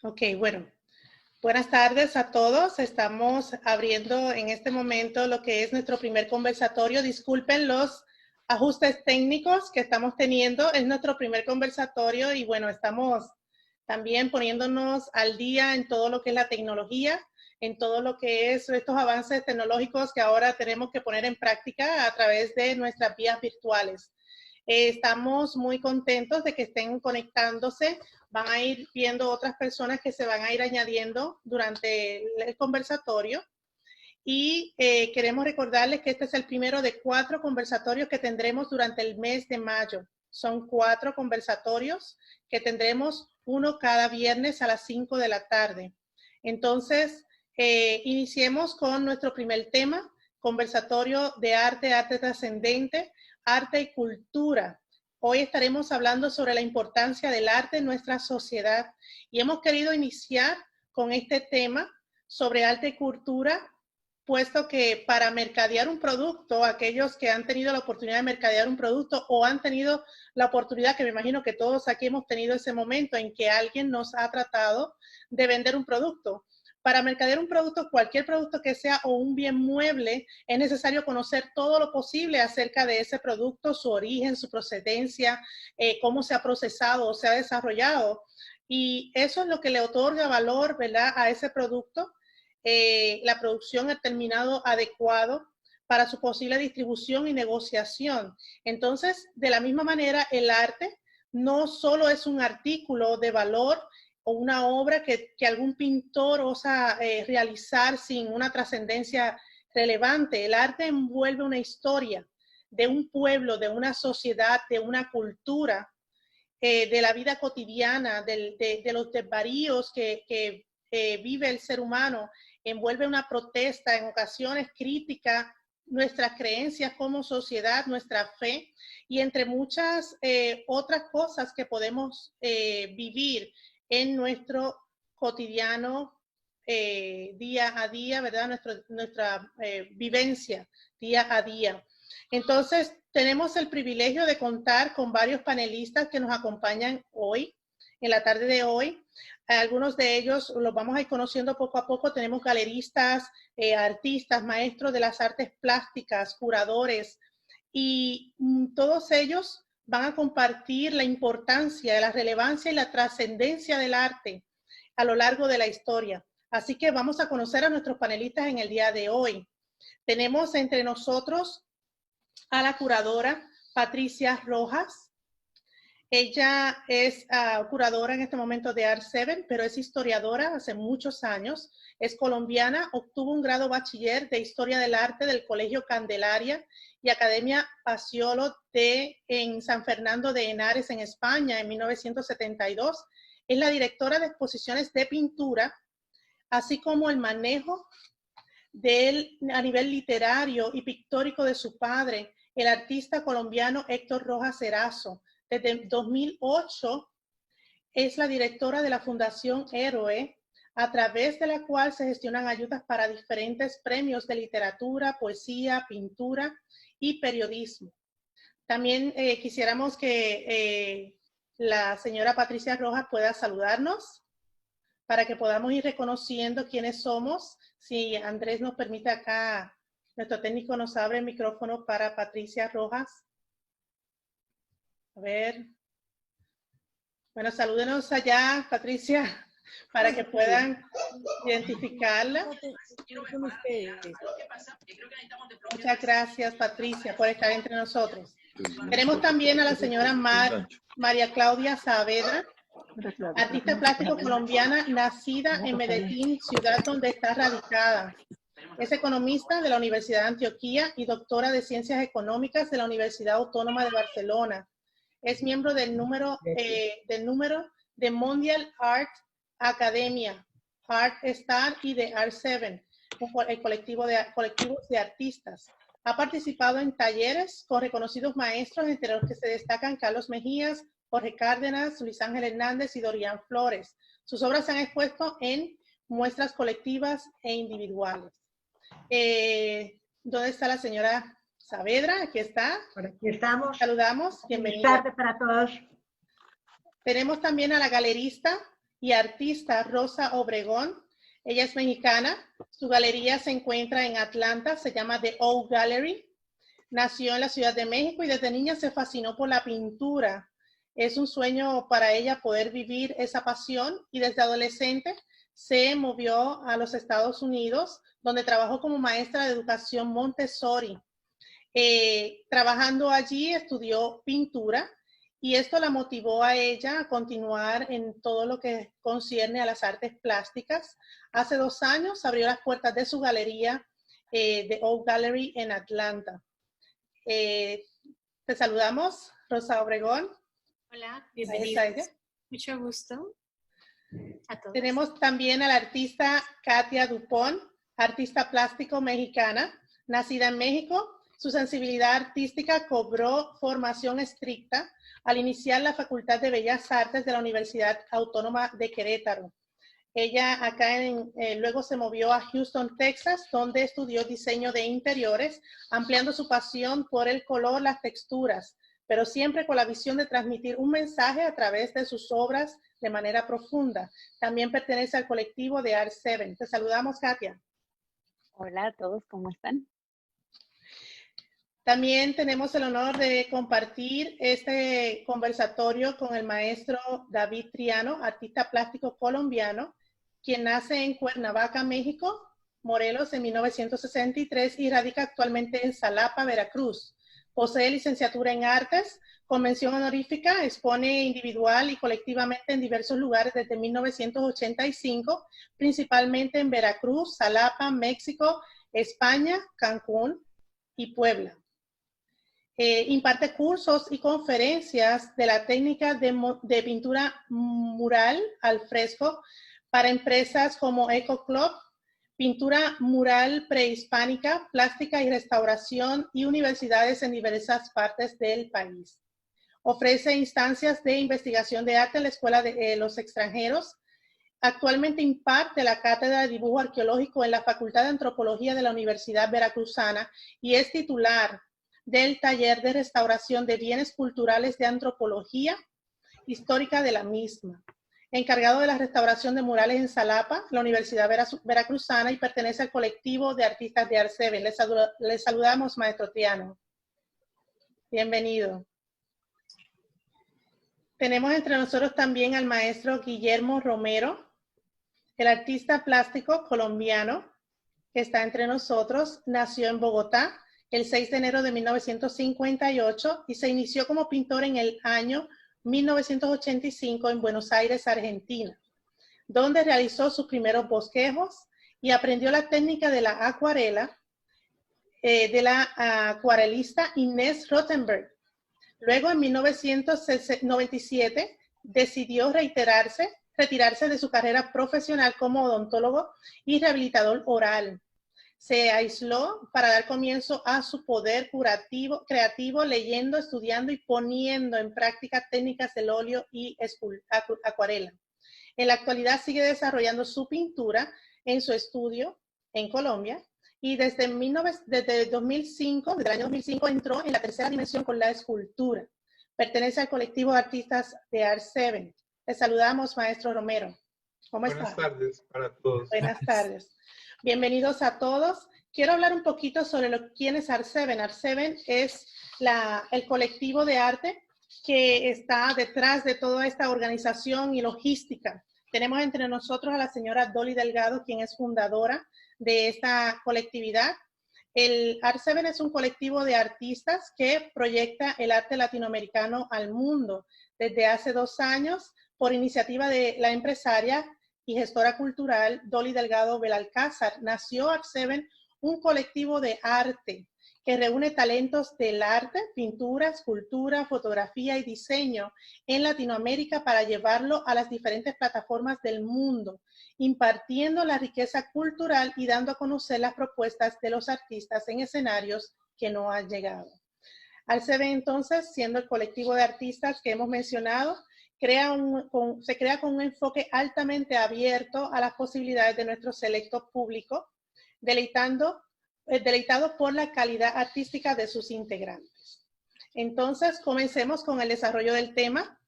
Ok, bueno. Buenas tardes a todos. Estamos abriendo en este momento lo que es nuestro primer conversatorio. Disculpen los ajustes técnicos que estamos teniendo. Es nuestro primer conversatorio y bueno, estamos también poniéndonos al día en todo lo que es la tecnología, en todo lo que es estos avances tecnológicos que ahora tenemos que poner en práctica a través de nuestras vías virtuales. Estamos muy contentos de que estén conectándose. Van a ir viendo otras personas que se van a ir añadiendo durante el conversatorio. Y queremos recordarles que este es el primero de 4 conversatorios que tendremos durante el mes de mayo. Son 4 conversatorios que tendremos, uno cada viernes a las 5 de la tarde. Entonces, iniciemos con nuestro primer tema, conversatorio de arte, arte trascendente, arte y cultura. Hoy estaremos hablando sobre la importancia del arte en nuestra sociedad y hemos querido iniciar con este tema sobre arte y cultura, puesto que para mercadear un producto, aquellos que han tenido la oportunidad de mercadear un producto o han tenido la oportunidad, que me imagino que todos aquí hemos tenido ese momento en que alguien nos ha tratado de vender un producto. Para mercadear un producto, cualquier producto que sea o un bien mueble, es necesario conocer todo lo posible acerca de ese producto, su origen, su procedencia, cómo se ha procesado o se ha desarrollado. Y eso es lo que le otorga valor, ¿verdad?, a ese producto. La producción ha terminado adecuado para su posible distribución y negociación. Entonces, de la misma manera, el arte no solo es un artículo de valor o una obra que algún pintor osa realizar sin una trascendencia relevante. El arte envuelve una historia de un pueblo, de una sociedad, de una cultura, de la vida cotidiana, de los desvaríos que vive el ser humano. Envuelve una protesta, en ocasiones crítica, nuestras creencias como sociedad, nuestra fe y entre muchas otras cosas que podemos vivir en nuestro cotidiano día a día, ¿verdad? Nuestra vivencia día a día. Entonces, tenemos el privilegio de contar con varios panelistas que nos acompañan hoy, en la tarde de hoy. Algunos de ellos los vamos a ir conociendo poco a poco. Tenemos galeristas, artistas, maestros de las artes plásticas, curadores, y todos ellos van a compartir la importancia, la relevancia y la trascendencia del arte a lo largo de la historia. Así que vamos a conocer a nuestros panelistas en el día de hoy. Tenemos entre nosotros a la curadora Patricia Rojas. Ella es curadora en este momento de Art7, pero es historiadora hace muchos años. Es colombiana, obtuvo un grado bachiller de Historia del Arte del Colegio Candelaria y Academia Paciolo en San Fernando de Henares, en España, en 1972. Es la directora de exposiciones de pintura, así como el manejo a nivel literario y pictórico de su padre, el artista colombiano Héctor Rojas Erazo. Desde 2008 es la directora de la Fundación Héroe, a través de la cual se gestionan ayudas para diferentes premios de literatura, poesía, pintura y periodismo. También quisiéramos que la señora Patricia Rojas pueda saludarnos para que podamos ir reconociendo quiénes somos. Si Andrés nos permite acá, nuestro técnico nos abre el micrófono para Patricia Rojas. A ver. Bueno, salúdenos allá, Patricia, para que puedan identificarla. Muchas gracias, Patricia, por estar entre nosotros. Tenemos también a la señora María Claudia Saavedra, artista plástico colombiana, nacida en Medellín, ciudad donde está radicada. Es economista de la Universidad de Antioquia y doctora de Ciencias Económicas de la Universidad Autónoma de Barcelona. Es miembro del número de Mondial Art Academia, Art Star y de Art7, el colectivos de artistas. Ha participado en talleres con reconocidos maestros, entre los que se destacan Carlos Mejías, Jorge Cárdenas, Luis Ángel Hernández y Dorian Flores. Sus obras se han expuesto en muestras colectivas e individuales. ¿Dónde está la señora Saavedra? Aquí está. Por aquí estamos. Saludamos. Bienvenida. Buenas tardes para todos. Tenemos también a la galerista y artista Rosa Obregón. Ella es mexicana. Su galería se encuentra en Atlanta, se llama The O Gallery. Nació en la Ciudad de México y desde niña se fascinó por la pintura. Es un sueño para ella poder vivir esa pasión y desde adolescente se movió a los Estados Unidos, donde trabajó como maestra de educación Montessori. Trabajando allí estudió pintura y esto la motivó a ella a continuar en todo lo que concierne a las artes plásticas. Hace 2 años abrió las puertas de su galería The O Gallery en Atlanta. Te saludamos, Rosa Obregón. Hola, bienvenidos. Mucho gusto a todos. Tenemos también a la artista Katia Dupont, artista plástico mexicana, nacida en México. Su sensibilidad artística cobró formación estricta al iniciar la Facultad de Bellas Artes de la Universidad Autónoma de Querétaro. Ella luego se movió a Houston, Texas, donde estudió diseño de interiores, ampliando su pasión por el color, las texturas, pero siempre con la visión de transmitir un mensaje a través de sus obras de manera profunda. También pertenece al colectivo de Art 7. Te saludamos, Katia. Hola a todos, ¿cómo están? También tenemos el honor de compartir este conversatorio con el maestro David Triano, artista plástico colombiano, quien nace en Cuernavaca, México, Morelos, en 1963 y radica actualmente en Xalapa, Veracruz. Posee licenciatura en artes, con mención honorífica, expone individual y colectivamente en diversos lugares desde 1985, principalmente en Veracruz, Xalapa, México, España, Cancún y Puebla. Imparte cursos y conferencias de la técnica de pintura mural al fresco para empresas como Eco Club, pintura mural prehispánica, plástica y restauración y universidades en diversas partes del país. Ofrece instancias de investigación de arte en la Escuela de los Extranjeros. Actualmente imparte la cátedra de dibujo arqueológico en la Facultad de Antropología de la Universidad Veracruzana y es titular del taller de restauración de bienes culturales de antropología histórica de la misma. Encargado de la restauración de murales en Xalapa, la Universidad Veracruzana, y pertenece al colectivo de artistas de Art 7. Les saludamos, maestro Triano. Bienvenido. Tenemos entre nosotros también al maestro Guillermo Romero, el artista plástico colombiano que está entre nosotros. Nació en Bogotá el 6 de enero de 1958 y se inició como pintor en el año 1985 en Buenos Aires, Argentina, donde realizó sus primeros bosquejos y aprendió la técnica de la acuarela de la acuarelista Inés Rothenberg. Luego, en 1997, decidió retirarse de su carrera profesional como odontólogo y rehabilitador oral. Se aisló para dar comienzo a su poder creativo, leyendo, estudiando y poniendo en práctica técnicas del óleo y acuarela. En la actualidad sigue desarrollando su pintura en su estudio en Colombia y desde el año 2005 entró en la tercera dimensión con la escultura. Pertenece al colectivo de artistas de Art 7. Le saludamos, maestro Romero. ¿Cómo está? Buenas tardes para todos. Buenas tardes. Bienvenidos a todos. Quiero hablar un poquito sobre quién es Art 7. Art 7 es el colectivo de arte que está detrás de toda esta organización y logística. Tenemos entre nosotros a la señora Dolly Delgado, quien es fundadora de esta colectividad. El Art 7 es un colectivo de artistas que proyecta el arte latinoamericano al mundo desde hace 2 años por iniciativa de la empresaria y gestora cultural Dolly Delgado Belalcázar. Nació Art 7, un colectivo de arte que reúne talentos del arte, pintura, escultura, fotografía y diseño en Latinoamérica para llevarlo a las diferentes plataformas del mundo, impartiendo la riqueza cultural y dando a conocer las propuestas de los artistas en escenarios que no han llegado. Art 7, entonces, siendo el colectivo de artistas que hemos mencionado, se crea con un enfoque altamente abierto a las posibilidades de nuestro selecto público, deleitado por la calidad artística de sus integrantes. Entonces, comencemos con el desarrollo del tema.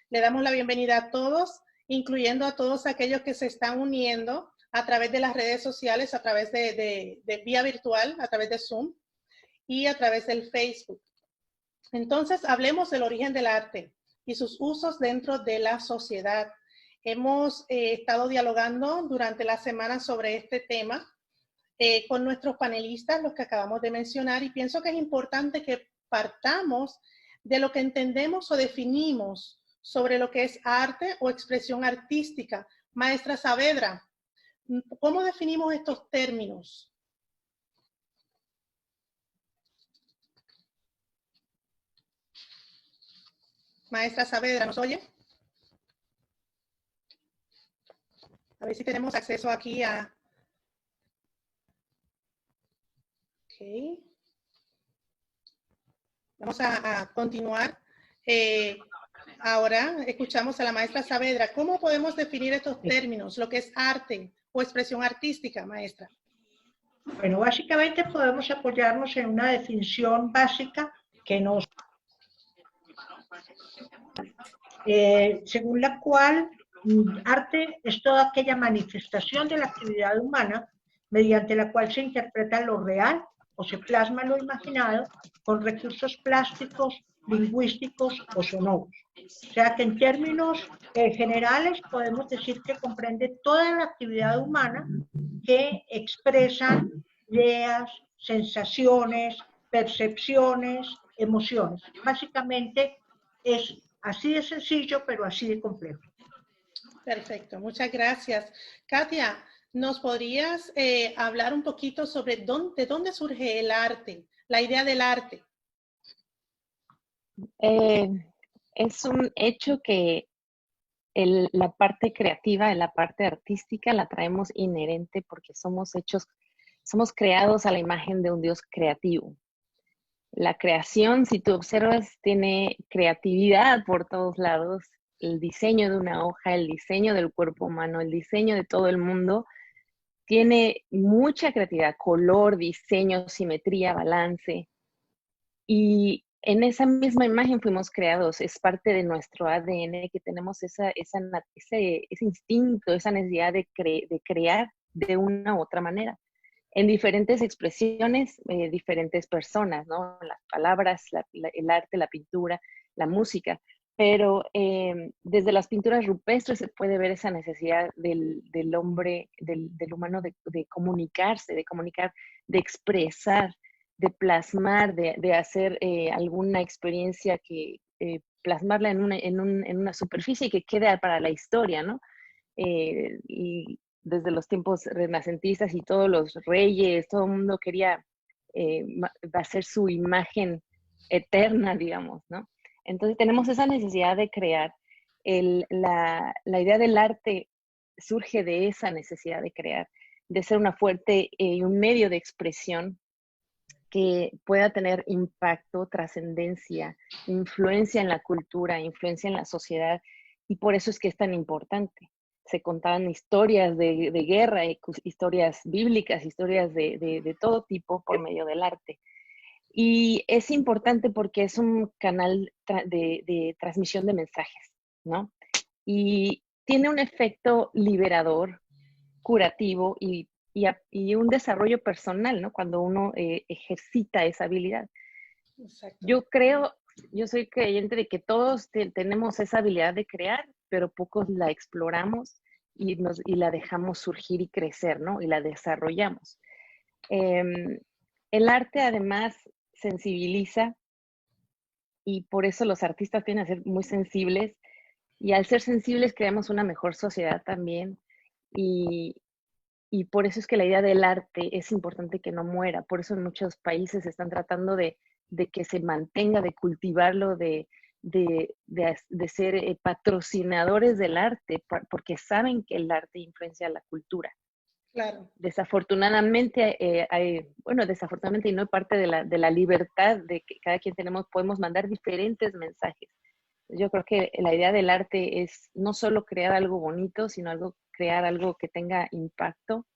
Le damos la bienvenida a todos incluyendo a todos aquellos que se están uniendo a través de las redes sociales, a través de vía virtual, a través de Zoom y a través del Facebook. Entonces, hablemos del origen del arte y sus usos dentro de la sociedad. Hemos estado dialogando durante la semana sobre este tema con nuestros panelistas, los que acabamos de mencionar, y pienso que es importante que partamos de lo que entendemos o definimos sobre lo que es arte o expresión artística. Maestra Saavedra, ¿cómo definimos estos términos? Maestra Saavedra, ¿nos oye? A ver si tenemos acceso aquí a... Ok. Vamos a continuar. Ahora escuchamos a la maestra Saavedra. ¿Cómo podemos definir estos términos, lo que es arte o expresión artística, maestra? Bueno, básicamente podemos apoyarnos en una definición básica que nos... según la cual arte es toda aquella manifestación de la actividad humana mediante la cual se interpreta lo real o se plasma lo imaginado con recursos plásticos, lingüísticos o sonoros. O sea que en términos generales podemos decir que comprende toda la actividad humana que expresa ideas, sensaciones, percepciones, emociones. Básicamente es así de sencillo, pero así de complejo. Perfecto, muchas gracias. Katia, ¿nos podrías hablar un poquito sobre de dónde surge el arte, la idea del arte? Es un hecho que la parte creativa, la parte artística la traemos inherente porque somos creados a la imagen de un Dios creativo. La creación, si tú observas, tiene creatividad por todos lados. El diseño de una hoja, el diseño del cuerpo humano, el diseño de todo el mundo, tiene mucha creatividad, color, diseño, simetría, balance. Y en esa misma imagen fuimos creados, es parte de nuestro ADN que tenemos ese instinto, esa necesidad de crear de una u otra manera. En diferentes expresiones, diferentes personas, ¿no? Las palabras, el arte, la pintura, la música. Pero desde las pinturas rupestres se puede ver esa necesidad del hombre, del humano de comunicarse, de expresar, de plasmar, de hacer alguna experiencia que plasmarla en una superficie y que quede para la historia, ¿no? Y desde los tiempos renacentistas y todos los reyes, todo el mundo quería hacer su imagen eterna, digamos, ¿no? Entonces tenemos esa necesidad de crear. La idea del arte surge de esa necesidad de crear, de ser una fuerte y un medio de expresión que pueda tener impacto, trascendencia, influencia en la cultura, influencia en la sociedad, y por eso es que es tan importante. Se contaban historias de guerra, historias bíblicas, historias de todo tipo por medio del arte. Y es importante porque es un canal de transmisión de mensajes, ¿no? Y tiene un efecto liberador, curativo y un desarrollo personal, ¿no? Cuando uno ejercita esa habilidad. Exacto. Yo soy creyente de que todos tenemos esa habilidad de crear, pero pocos la exploramos y la dejamos surgir y crecer, ¿no? Y la desarrollamos. El arte además sensibiliza y por eso los artistas tienen que ser muy sensibles, y al ser sensibles creamos una mejor sociedad también, y por eso es que la idea del arte es importante que no muera. Por eso en muchos países están tratando de que se mantenga, de cultivarlo, de ser patrocinadores del arte, porque saben que el arte influencia la cultura. Claro. Desafortunadamente, desafortunadamente y no parte de la libertad de que cada quien podemos mandar diferentes mensajes. Yo creo que la idea del arte es no solo crear algo bonito, sino crear algo que tenga impacto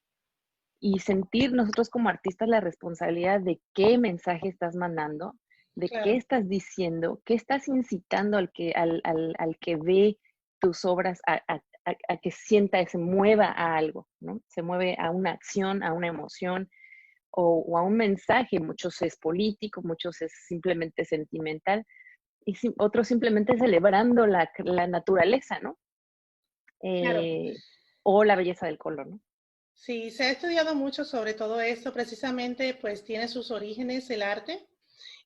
y sentir nosotros como artistas la responsabilidad de qué mensaje estás mandando, de qué estás diciendo, qué estás incitando al que ve tus obras a que sienta, se mueva a algo, ¿no? Se mueve a una acción, a una emoción o a un mensaje. Muchos es político, muchos es simplemente sentimental y otros simplemente celebrando la naturaleza, ¿no? Claro. O la belleza del color, ¿no? Sí, se ha estudiado mucho sobre todo esto, precisamente pues tiene sus orígenes el arte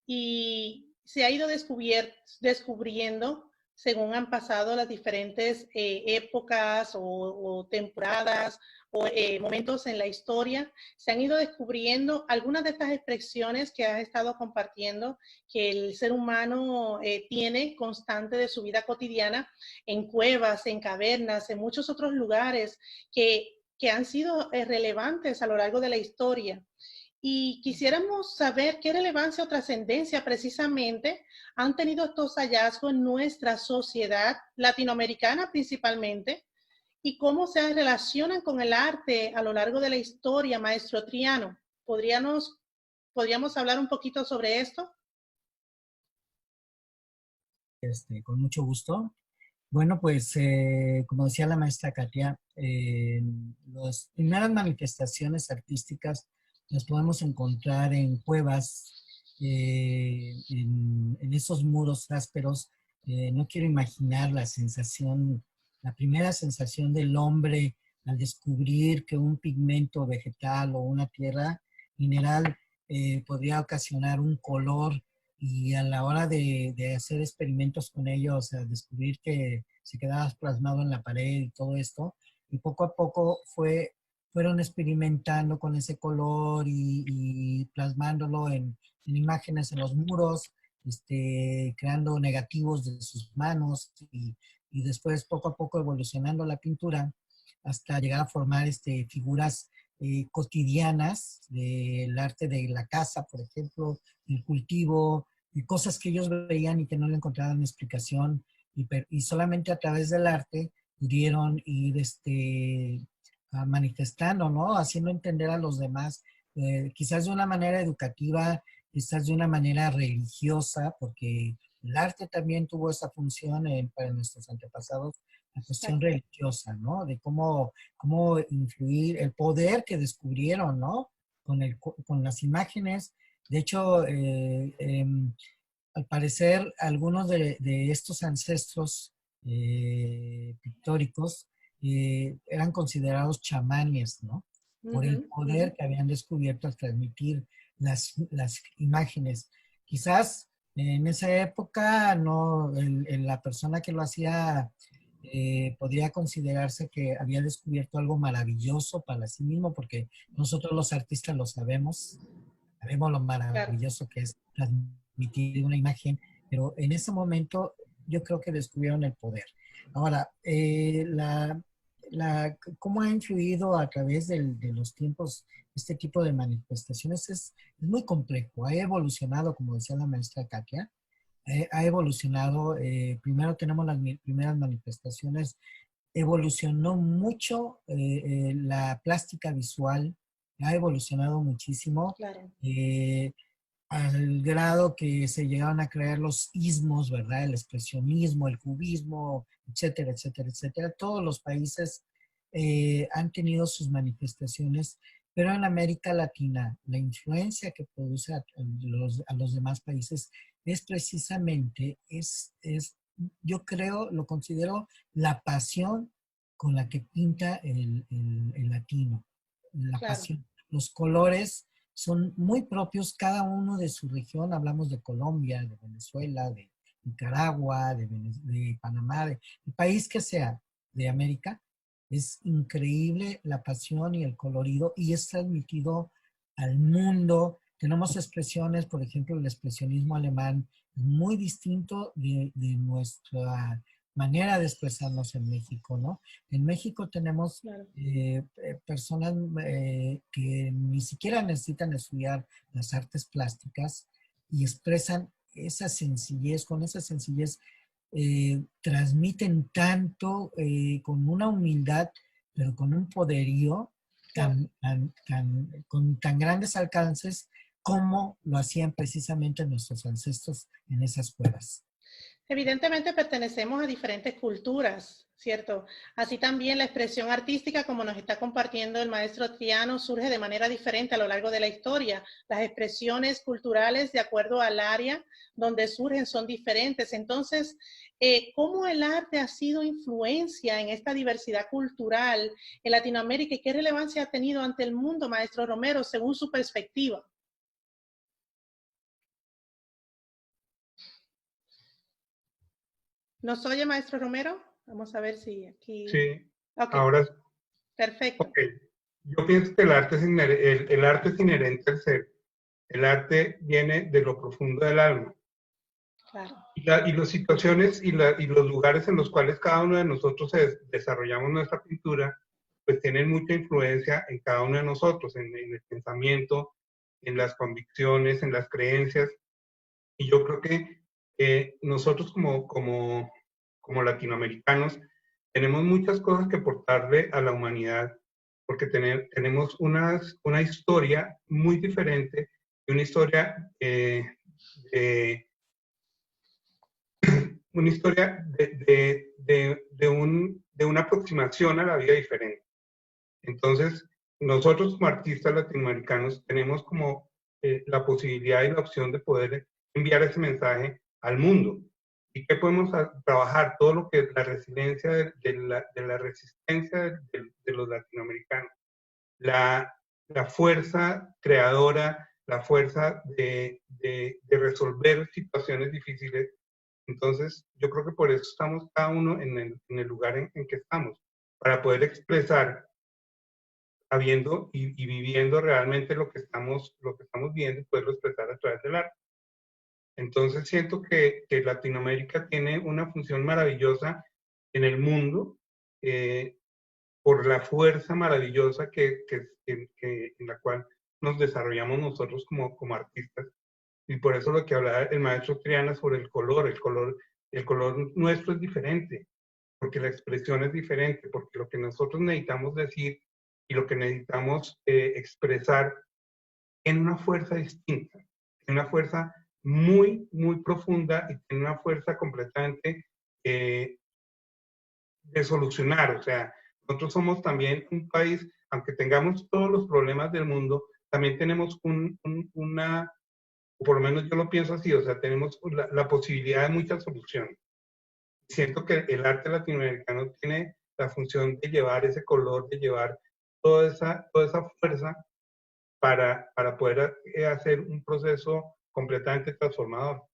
y se ha ido descubriendo según han pasado las diferentes épocas o temporadas o momentos en la historia, se han ido descubriendo algunas de estas expresiones que has estado compartiendo que el ser humano tiene constante de su vida cotidiana en cuevas, en cavernas, en muchos otros lugares que han sido relevantes a lo largo de la historia. Y quisiéramos saber qué relevancia o trascendencia precisamente han tenido estos hallazgos en nuestra sociedad latinoamericana principalmente y cómo se relacionan con el arte a lo largo de la historia, maestro Triano. ¿Podríamos hablar un poquito sobre esto? Con mucho gusto. Bueno, pues como decía la maestra Katia, las primeras manifestaciones artísticas las podemos encontrar en cuevas, en esos muros ásperos. No quiero imaginar la sensación, la primera sensación del hombre al descubrir que un pigmento vegetal o una tierra mineral podría ocasionar un color y a la hora de hacer experimentos con ellos, o sea, descubrir que se quedaba plasmado en la pared y todo esto, y poco a poco fueron experimentando con ese color y plasmándolo en imágenes en los muros, creando negativos de sus manos y después poco a poco evolucionando la pintura hasta llegar a formar figuras cotidianas del arte de la casa, por ejemplo, el cultivo, y cosas que ellos veían y que no le encontraban explicación, y solamente a través del arte pudieron ir manifestando, ¿no? Haciendo entender a los demás, quizás de una manera educativa, quizás de una manera religiosa, porque el arte también tuvo esa función para nuestros antepasados, la cuestión religiosa, ¿no? De cómo influir, el poder que descubrieron, ¿no? Con las imágenes. De hecho, al parecer, algunos de estos ancestros pictóricos eran considerados chamanes, ¿no? Por el poder que habían descubierto al transmitir las imágenes. Quizás en esa época no, la persona que lo hacía podría considerarse que había descubierto algo maravilloso para sí mismo, porque nosotros los artistas lo sabemos lo maravilloso que es transmitir una imagen, pero en ese momento yo creo que descubrieron el poder. Ahora, cómo ha influido a través de los tiempos este tipo de manifestaciones es muy complejo, ha evolucionado, como decía la maestra Katia, ha evolucionado, primero tenemos las primeras manifestaciones, evolucionó mucho la plástica visual, ha evolucionado muchísimo, Claro. Al grado que se llegaron a crear los ismos, ¿verdad? El expresionismo, el cubismo, etcétera, etcétera, etcétera. Todos los países han tenido sus manifestaciones, pero en América Latina la influencia que produce a los demás países es precisamente, yo creo, lo considero la pasión con la que pinta el latino. La pasión. Los colores son muy propios, cada uno de su región. Hablamos de Colombia, de Venezuela, de Nicaragua, de Panamá, del país que sea de América. Es increíble la pasión y el colorido y es transmitido al mundo. Tenemos expresiones, por ejemplo, el expresionismo alemán, muy distinto de nuestra manera de expresarnos en México, ¿no? En México tenemos personas que ni siquiera necesitan estudiar las artes plásticas y expresan esa sencillez, con esa sencillez transmiten tanto con una humildad, pero con un poderío con tan grandes alcances como lo hacían precisamente nuestros ancestros en esas cuevas. Evidentemente pertenecemos a diferentes culturas, ¿cierto? Así también la expresión artística, como nos está compartiendo el maestro Triano, surge de manera diferente a lo largo de la historia. Las expresiones culturales, de acuerdo al área donde surgen, son diferentes. Entonces, ¿cómo el arte ha sido influencia en esta diversidad cultural en Latinoamérica y qué relevancia ha tenido ante el mundo, maestro Romero, según su perspectiva? ¿Nos oye, maestro Romero? Vamos a ver si aquí... Sí, okay. Ahora... Perfecto. Okay. Yo pienso que el arte es inherente al ser. El arte viene de lo profundo del alma. Claro. Y las situaciones y los lugares en los cuales cada uno de nosotros desarrollamos nuestra pintura, pues tienen mucha influencia en cada uno de nosotros, en el pensamiento, en las convicciones, en las creencias. Y yo creo que nosotros como latinoamericanos tenemos muchas cosas que aportarle a la humanidad, porque tenemos una historia muy diferente, una historia de una aproximación a la vida diferente. Entonces, nosotros como artistas latinoamericanos tenemos como la posibilidad y la opción de poder enviar ese mensaje al mundo. ¿Y qué podemos trabajar? Todo lo que es la resiliencia de la resistencia de los latinoamericanos. La fuerza creadora, la fuerza de resolver situaciones difíciles. Entonces, yo creo que por eso estamos cada uno en el lugar en que estamos, para poder expresar, sabiendo y viviendo realmente lo que estamos viendo y poderlo expresar a través del arte. Entonces, siento que Latinoamérica tiene una función maravillosa en el mundo, por la fuerza maravillosa en la cual nos desarrollamos nosotros como artistas. Y por eso lo que hablaba el maestro Triana sobre el color nuestro es diferente, porque la expresión es diferente, porque lo que nosotros necesitamos decir y lo que necesitamos expresar tiene una fuerza distinta, tiene una fuerza muy, muy profunda y tiene una fuerza completamente de solucionar. O sea, nosotros somos también un país, aunque tengamos todos los problemas del mundo, también tenemos una, o por lo menos yo lo pienso así, o sea, tenemos la posibilidad de muchas soluciones. Siento que el arte latinoamericano tiene la función de llevar ese color, de llevar toda esa fuerza para poder hacer un proceso completamente transformador.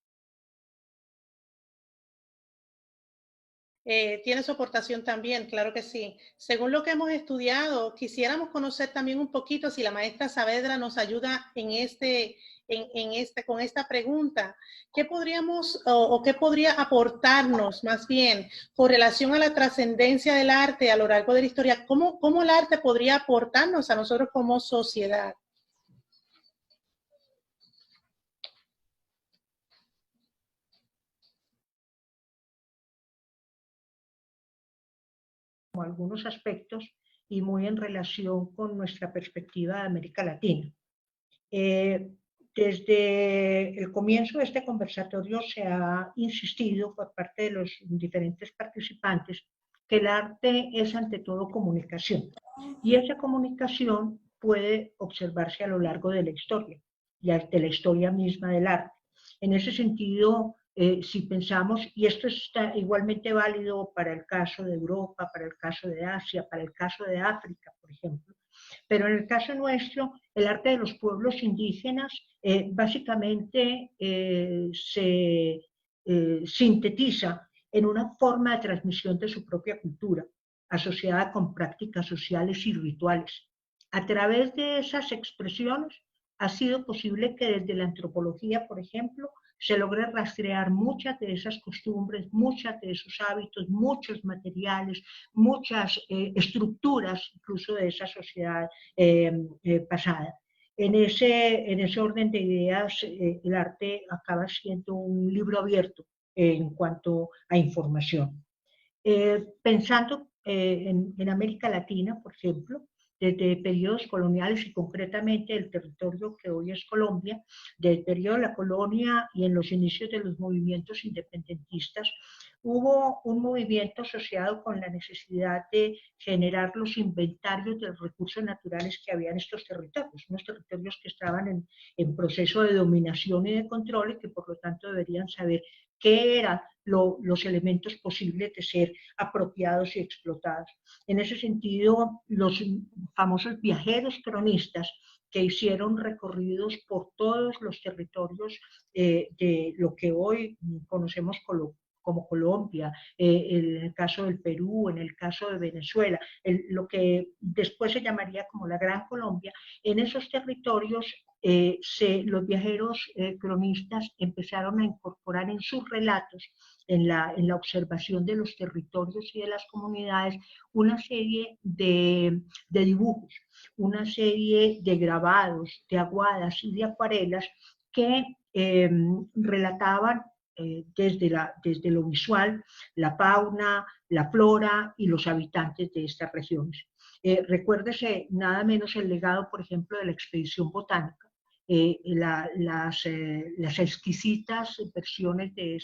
Tiene su aportación también, claro que sí. Según lo que hemos estudiado, quisiéramos conocer también un poquito, si la maestra Saavedra nos ayuda con esta pregunta, ¿qué podríamos o qué podría aportarnos más bien con relación a la trascendencia del arte a lo largo de la historia? ¿Cómo el arte podría aportarnos a nosotros como sociedad? Algunos aspectos y muy en relación con nuestra perspectiva de América Latina. Desde el comienzo de este conversatorio se ha insistido por parte de los diferentes participantes que el arte es ante todo comunicación y esa comunicación puede observarse a lo largo de la historia y de la historia misma del arte. En ese sentido, si pensamos, y esto está igualmente válido para el caso de Europa, para el caso de Asia, para el caso de África, por ejemplo, pero en el caso nuestro, el arte de los pueblos indígenas básicamente se sintetiza en una forma de transmisión de su propia cultura, asociada con prácticas sociales y rituales. A través de esas expresiones ha sido posible que desde la antropología, por ejemplo, se logre rastrear muchas de esas costumbres, muchas de esos hábitos, muchos materiales, muchas estructuras incluso de esa sociedad pasada. En ese orden de ideas, el arte acaba siendo un libro abierto en cuanto a información. Pensando en América Latina, por ejemplo, desde periodos coloniales y concretamente el territorio que hoy es Colombia, desde el periodo de la colonia y en los inicios de los movimientos independentistas, hubo un movimiento asociado con la necesidad de generar los inventarios de los recursos naturales que había en estos territorios, unos territorios que estaban en proceso de dominación y de control y que por lo tanto deberían saber qué eran los elementos posibles de ser apropiados y explotados. En ese sentido, los famosos viajeros cronistas que hicieron recorridos por todos los territorios de lo que hoy conocemos como Colombia, en el caso del Perú, en el caso de Venezuela, lo que después se llamaría como la Gran Colombia. En esos territorios los viajeros cronistas empezaron a incorporar en sus relatos, en la observación de los territorios y de las comunidades, una serie de dibujos, una serie de grabados, de aguadas y de acuarelas que relataban desde lo visual la fauna, la flora y los habitantes de estas regiones. Recuérdese nada menos el legado, por ejemplo, de la expedición botánica. Las exquisitas versiones de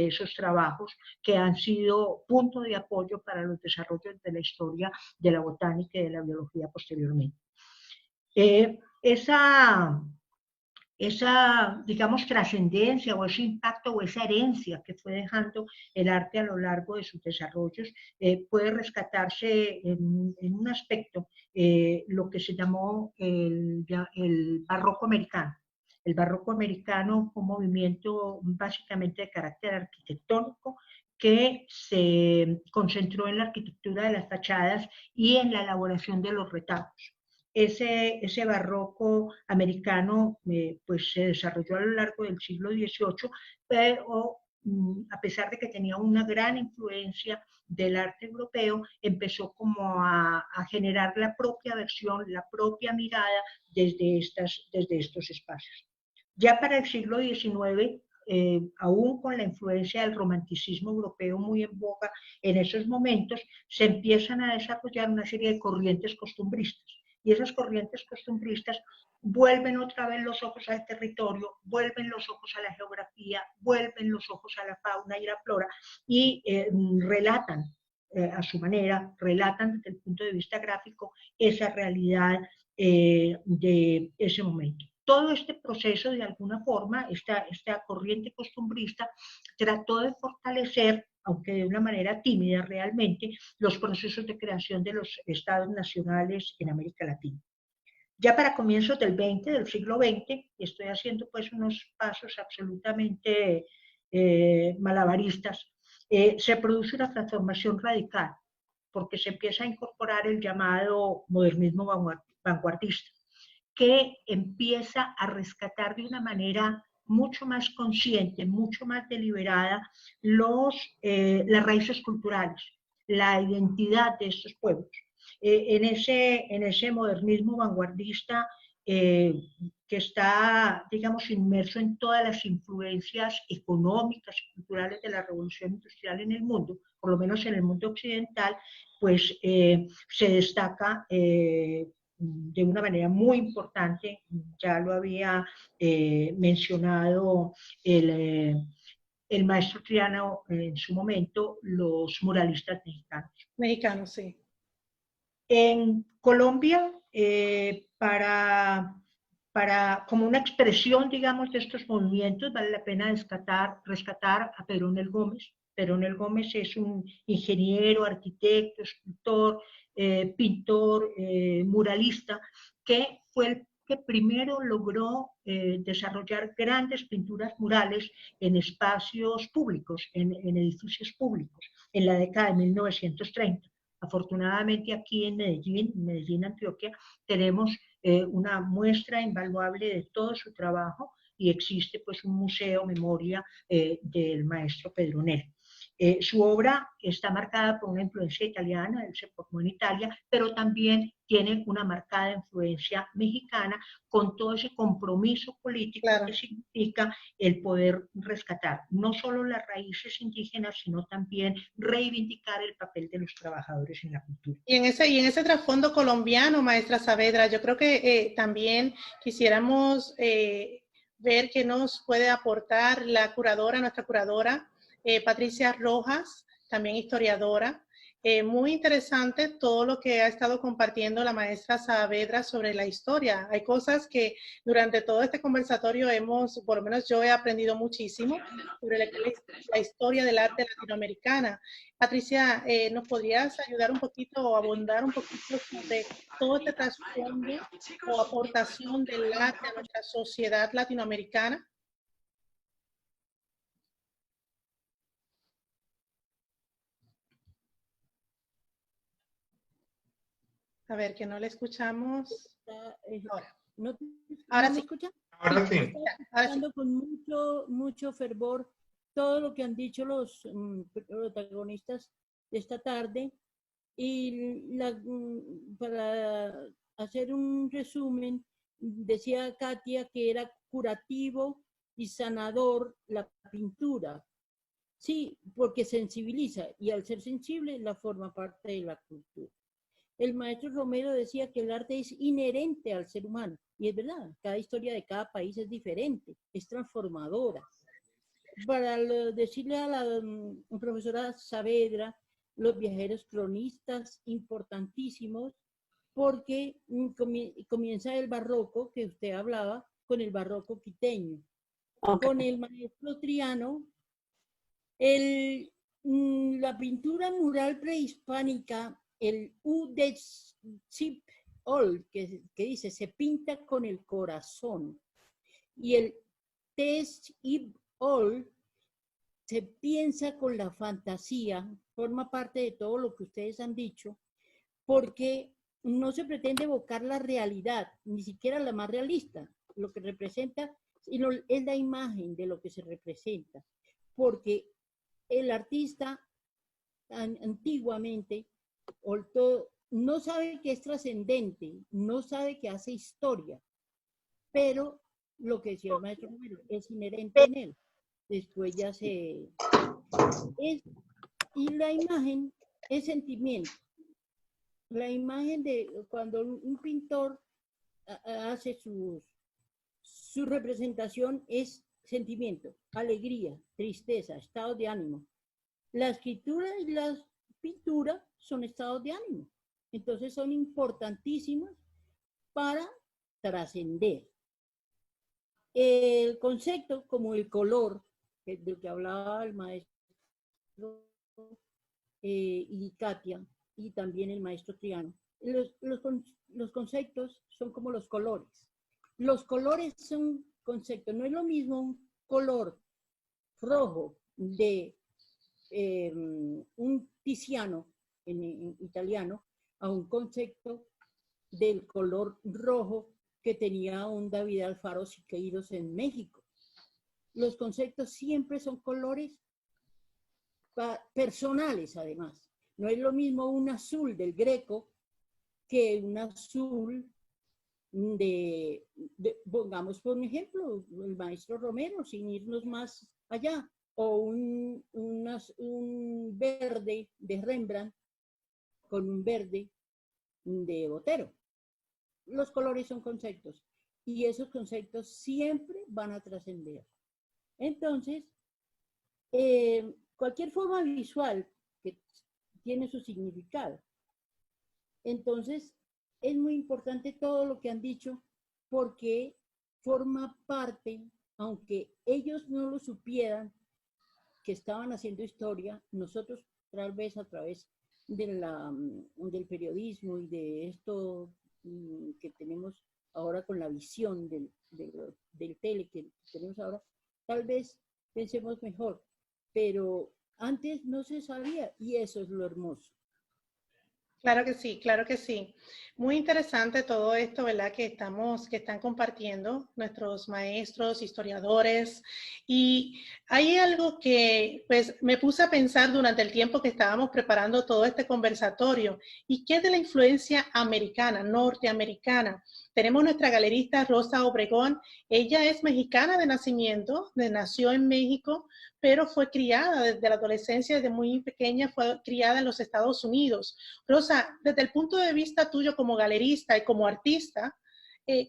esos trabajos que han sido punto de apoyo para los desarrollos de la historia de la botánica y de la biología posteriormente. Esa, digamos, trascendencia o ese impacto o esa herencia que fue dejando el arte a lo largo de sus desarrollos puede rescatarse en un aspecto, lo que se llamó el barroco americano. El barroco americano fue un movimiento básicamente de carácter arquitectónico que se concentró en la arquitectura de las fachadas y en la elaboración de los retablos. Ese barroco americano pues se desarrolló a lo largo del siglo XVIII, pero a pesar de que tenía una gran influencia del arte europeo, empezó como a generar la propia versión, la propia mirada desde estos espacios. Ya para el siglo XIX, aún con la influencia del romanticismo europeo muy en boga en esos momentos, se empiezan a desarrollar una serie de corrientes costumbristas. Y esas corrientes costumbristas vuelven otra vez los ojos al territorio, vuelven los ojos a la geografía, vuelven los ojos a la fauna y la flora y relatan a su manera, relatan desde el punto de vista gráfico esa realidad de ese momento. Todo este proceso, de alguna forma, esta corriente costumbrista trató de fortalecer, aunque de una manera tímida realmente, los procesos de creación de los estados nacionales en América Latina. Ya para comienzos del siglo XX, estoy haciendo pues unos pasos absolutamente malabaristas, se produce una transformación radical, porque se empieza a incorporar el llamado modernismo vanguardista, que empieza a rescatar de una manera mucho más consciente, mucho más deliberada las raíces culturales, la identidad de estos pueblos. En ese modernismo vanguardista que está, digamos, inmerso en todas las influencias económicas y culturales de la revolución industrial en el mundo, por lo menos en el mundo occidental, pues se destaca de una manera muy importante, ya lo había mencionado el maestro Triana en su momento, los muralistas mexicanos. Mexicanos, sí. En Colombia, como una expresión, digamos, de estos movimientos, vale la pena rescatar a Pedro Nel Gómez. Pedro Nel Gómez es un ingeniero, arquitecto, escultor, pintor, muralista, que fue el que primero logró desarrollar grandes pinturas murales en espacios públicos, en edificios públicos, en la década de 1930. Afortunadamente aquí en Medellín, Antioquia, tenemos una muestra invaluable de todo su trabajo y existe pues un museo memoria del maestro Pedro Nel. Su obra está marcada por una influencia italiana, él se formó en Italia, pero también tiene una marcada influencia mexicana con todo ese compromiso político que significa el poder rescatar no solo las raíces indígenas, sino también reivindicar el papel de los trabajadores en la cultura. Y en ese trasfondo colombiano, maestra Saavedra, yo creo que también quisiéramos ver qué nos puede aportar nuestra curadora, Patricia Rojas, también historiadora. Muy interesante todo lo que ha estado compartiendo la maestra Saavedra sobre la historia. Hay cosas que durante todo este conversatorio por lo menos yo he aprendido muchísimo sobre la historia del arte latinoamericana. Patricia, ¿nos podrías ayudar un poquito o abundar un poquito sobre todo este trasfondo o aportación del arte a nuestra sociedad latinoamericana? A ver, que no le escuchamos. Ahora. Ahora sí. ¿Escuchan? Ahora sí. Escuchando con mucho fervor todo lo que han dicho los protagonistas de esta tarde. Y para hacer un resumen, decía Katia que era curativo y sanador la pintura. Sí, porque sensibiliza, y al ser sensible la forma parte de la cultura. El maestro Romero decía que el arte es inherente al ser humano, y es verdad, cada historia de cada país es diferente, es transformadora. Para decirle a la profesora Saavedra, los viajeros cronistas importantísimos, porque comienza el barroco, que usted hablaba, con el barroco quiteño. Okay. Con el maestro Triano, la pintura mural prehispánica, el Udezip-ol, que dice, se pinta con el corazón. Y el Tezip-ol, se piensa con la fantasía, forma parte de todo lo que ustedes han dicho, porque no se pretende evocar la realidad, ni siquiera la más realista, lo que representa, sino es la imagen de lo que se representa, porque el artista antiguamente no sabe que es trascendente, no sabe que hace historia, pero lo que decía el maestro Romero es inherente en él. Después ya y la imagen es sentimiento. La imagen de cuando un pintor hace su representación es sentimiento, alegría, tristeza, estado de ánimo. La escritura y la pintura son estados de ánimo. Entonces son importantísimas para trascender. El concepto como el color, del que hablaba el maestro y Katia, y también el maestro Triano, los conceptos son como los colores. Los colores son conceptos, no es lo mismo un color rojo de un Tiziano en italiano a un concepto del color rojo que tenía un David Alfaro Siqueiros en México. Los conceptos siempre son colores personales, además. No es lo mismo un azul del Greco que un azul pongamos por un ejemplo, el maestro Romero, sin irnos más allá, o un verde de Rembrandt con un verde de Botero. Los colores son conceptos y esos conceptos siempre van a trascender. Entonces, cualquier forma visual que tiene su significado. Entonces, es muy importante todo lo que han dicho porque forma parte, aunque ellos no lo supieran, que estaban haciendo historia, nosotros tal vez a través del periodismo y de esto que tenemos ahora con la visión del tele que tenemos ahora, tal vez pensemos mejor, pero antes no se sabía y eso es lo hermoso. Claro que sí, claro que sí. Muy interesante todo esto, ¿verdad? Que están compartiendo nuestros maestros, historiadores. Y hay algo que, pues, me puse a pensar durante el tiempo que estábamos preparando todo este conversatorio. ¿Y qué es de la influencia americana, norteamericana? Tenemos nuestra galerista Rosa Obregón. Ella es mexicana de nacimiento, nació en México, pero fue criada desde la adolescencia, desde muy pequeña, fue criada en los Estados Unidos. Rosa, desde el punto de vista tuyo como galerista y como artista,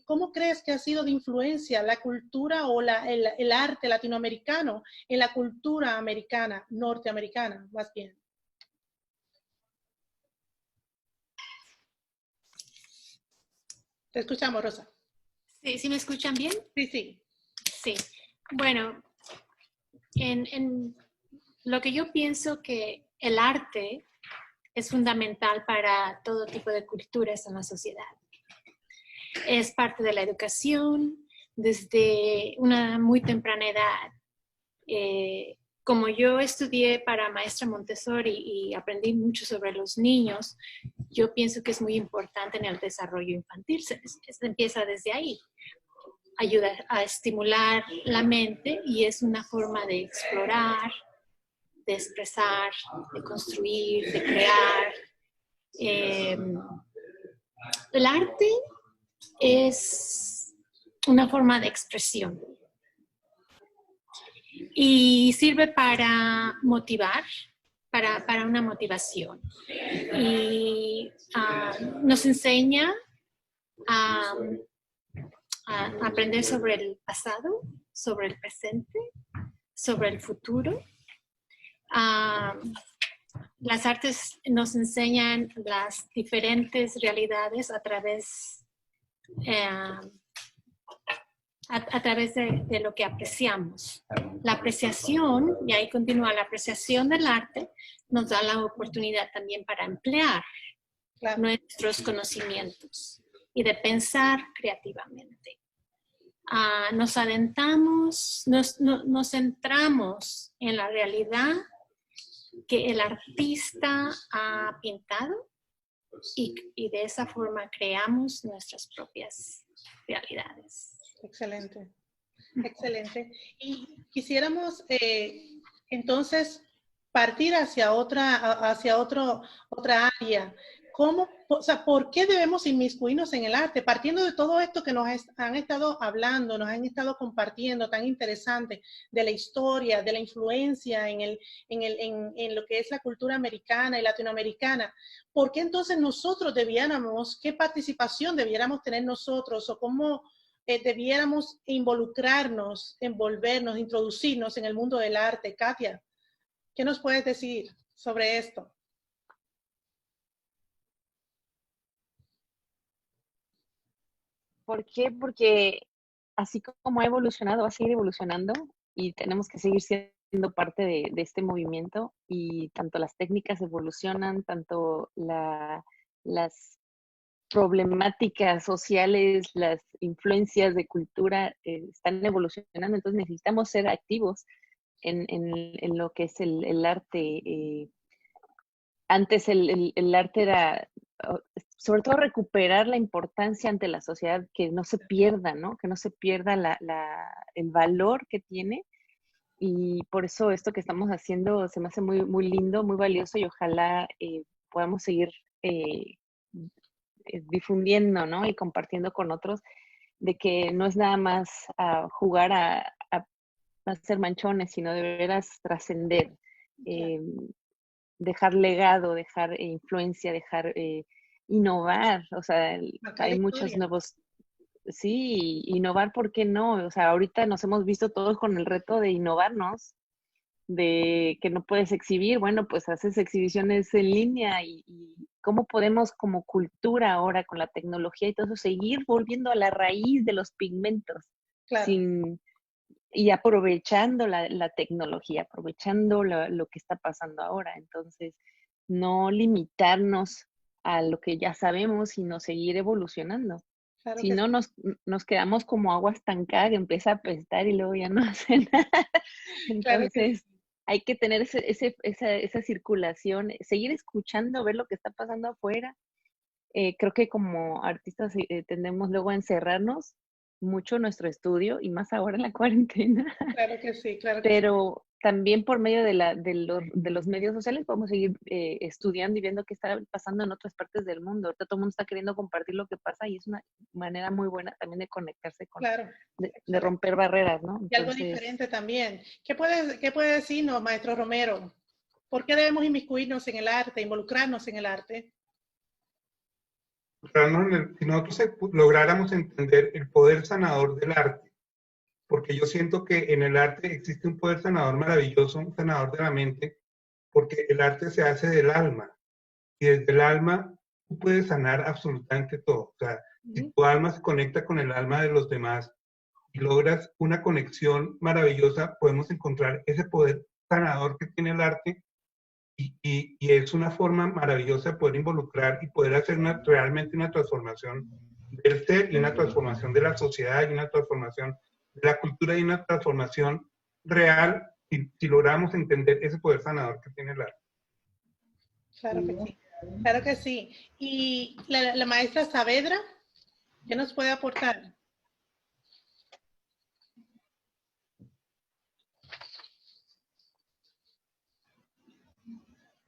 ¿cómo crees que ha sido de influencia la cultura o el arte latinoamericano en la cultura americana, norteamericana, más bien? Te escuchamos, Rosa. Sí, ¿sí me escuchan bien? Sí, sí. Sí. Bueno, en lo que yo pienso que el arte es fundamental para todo tipo de culturas en la sociedad. Es parte de la educación desde una muy temprana edad. Como yo estudié para maestra Montessori y aprendí mucho sobre los niños, yo pienso que es muy importante en el desarrollo infantil. Se empieza desde ahí. Ayuda a estimular la mente y es una forma de explorar, de expresar, de construir, de crear. El arte es una forma de expresión y sirve para motivar, para una motivación. Y nos enseña a aprender sobre el pasado, sobre el presente, sobre el futuro. Las artes nos enseñan las diferentes realidades a través de lo que apreciamos. La apreciación, y ahí continúa, la apreciación del arte nos da la oportunidad también para emplear nuestros conocimientos y de pensar creativamente. Nos adentramos, nos centramos en la realidad que el artista ha pintado y de esa forma creamos nuestras propias realidades. Excelente, excelente. Y quisiéramos entonces partir hacia otra área. ¿Cómo, o sea, por qué debemos inmiscuirnos en el arte? Partiendo de todo esto que nos han estado hablando, nos han estado compartiendo, tan interesante, de la historia, de la influencia en lo que es la cultura americana y latinoamericana. ¿Por qué entonces nosotros qué participación debiéramos tener nosotros o cómo debiéramos involucrarnos, envolvernos, introducirnos en el mundo del arte? Katia, ¿qué nos puedes decir sobre esto? ¿Por qué? Porque así como ha evolucionado, va a seguir evolucionando y tenemos que seguir siendo parte de este movimiento, y tanto las técnicas evolucionan, tanto las problemáticas sociales, las influencias de cultura están evolucionando, entonces necesitamos ser activos en lo que es el arte. Antes el arte era, sobre todo, recuperar la importancia ante la sociedad, que no se pierda, ¿no? Que no se pierda el valor que tiene. Y por eso esto que estamos haciendo se me hace muy, muy lindo, muy valioso, y ojalá podamos seguir difundiendo, ¿no? Y compartiendo con otros, de que no es nada más jugar a ser manchones, sino de veras trascender, dejar legado, dejar influencia, dejar innovar. O sea, hay muchos nuevos. Sí, innovar, ¿por qué no? O sea, ahorita nos hemos visto todos con el reto de innovarnos, de que no puedes exhibir, bueno, pues haces exhibiciones en línea, y cómo podemos como cultura ahora con la tecnología y todo eso seguir volviendo a la raíz de los pigmentos, claro, y aprovechando la tecnología, aprovechando lo que está pasando ahora. Entonces, no limitarnos a lo que ya sabemos, sino seguir evolucionando. claro Si que no, sí. nos quedamos como agua estancada que empieza a apestar y luego ya no hace nada. Claro que Entonces, sí. hay que tener esa circulación, seguir escuchando, ver lo que está pasando afuera. Creo que como artistas tendemos luego a encerrarnos mucho en nuestro estudio, y más ahora en la cuarentena. Claro que sí, claro que sí. Pero también por medio de los medios sociales podemos seguir estudiando y viendo qué está pasando en otras partes del mundo. Ahorita todo el mundo está queriendo compartir lo que pasa, y es una manera muy buena también de conectarse Claro, de romper barreras, ¿no? y algo Entonces, diferente también. ¿Qué puede decirnos, maestro Romero? ¿Por qué debemos inmiscuirnos en el arte, involucrarnos en el arte? si nosotros lográramos entender el poder sanador del arte, porque yo siento que en el arte existe un poder sanador maravilloso, un sanador de la mente, porque el arte se hace del alma, y desde el alma tú puedes sanar absolutamente todo. O sea, si tu alma se conecta con el alma de los demás y logras una conexión maravillosa, podemos encontrar ese poder sanador que tiene el arte, y es una forma maravillosa de poder involucrar y poder hacer realmente una transformación del ser y una transformación de la sociedad y una transformación de la cultura y una transformación real si logramos entender ese poder sanador que tiene el arte. Claro que sí. Claro que sí. Y la maestra Saavedra, ¿qué nos puede aportar?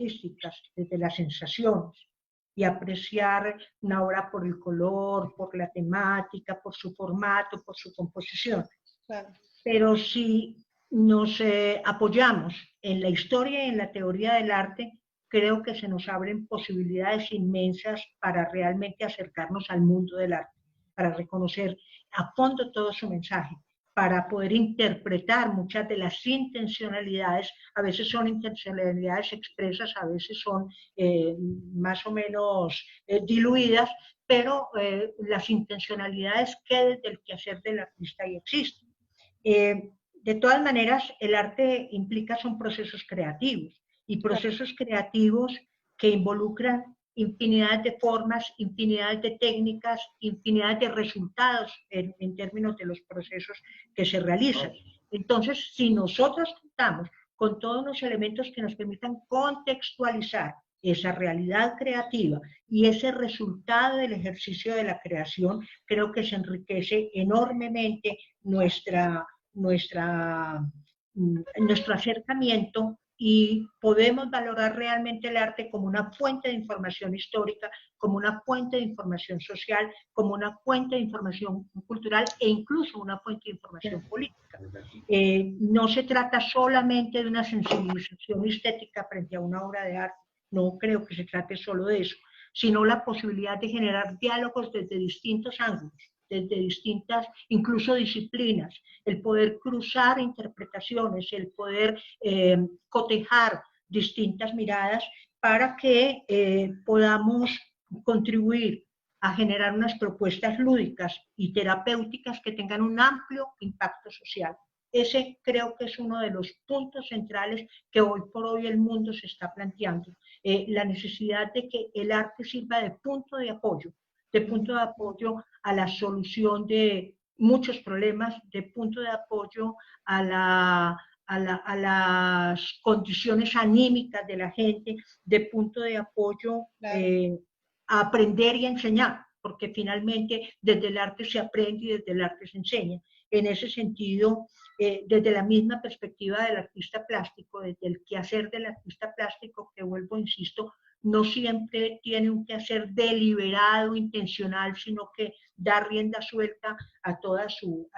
Artísticas, desde las sensaciones, y apreciar una obra por el color, por la temática, por su formato, por su composición. Claro. Pero si nos apoyamos en la historia y en la teoría del arte, creo que se nos abren posibilidades inmensas para realmente acercarnos al mundo del arte, para reconocer a fondo todo su mensaje, para poder interpretar muchas de las intencionalidades. A veces son intencionalidades expresas, a veces son más o menos diluidas, pero las intencionalidades que desde el quehacer del artista ahí existen. De todas maneras, el arte implica son procesos creativos, y procesos creativos que involucran infinidad de formas, infinidad de técnicas, infinidad de resultados en términos de los procesos que se realizan. Entonces, si nosotros contamos con todos los elementos que nos permitan contextualizar esa realidad creativa y ese resultado del ejercicio de la creación, creo que se enriquece enormemente nuestro acercamiento, y podemos valorar realmente el arte como una fuente de información histórica, como una fuente de información social, como una fuente de información cultural e incluso una fuente de información política. No se trata solamente de una sensibilización estética frente a una obra de arte, no creo que se trate solo de eso, sino la posibilidad de generar diálogos desde distintos ángulos, desde distintas, incluso disciplinas, el poder cruzar interpretaciones, el poder cotejar distintas miradas para que podamos contribuir a generar unas propuestas lúdicas y terapéuticas que tengan un amplio impacto social. Ese creo que es uno de los puntos centrales que hoy por hoy el mundo se está planteando, la necesidad de que el arte sirva de punto de apoyo a la solución de muchos problemas, de punto de apoyo a las condiciones anímicas de la gente, de punto de apoyo a aprender y enseñar, porque finalmente desde el arte se aprende y desde el arte se enseña. En ese sentido, desde la misma perspectiva del artista plástico, desde el quehacer del artista plástico, que vuelvo, insisto, no siempre tiene un quehacer deliberado, intencional, sino que da rienda suelta a toda su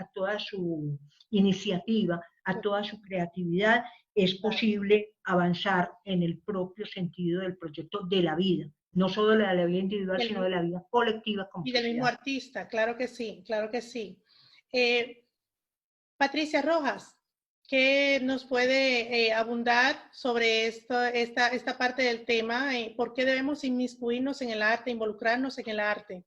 iniciativa, a toda su creatividad, es posible avanzar en el propio sentido del proyecto de la vida, no solo de la vida individual, sino de la vida colectiva. Y del mismo artista, claro que sí, claro que sí. Patricia Rojas, ¿qué nos puede abundar sobre esta parte del tema? ¿Por qué debemos inmiscuirnos en el arte, involucrarnos en el arte?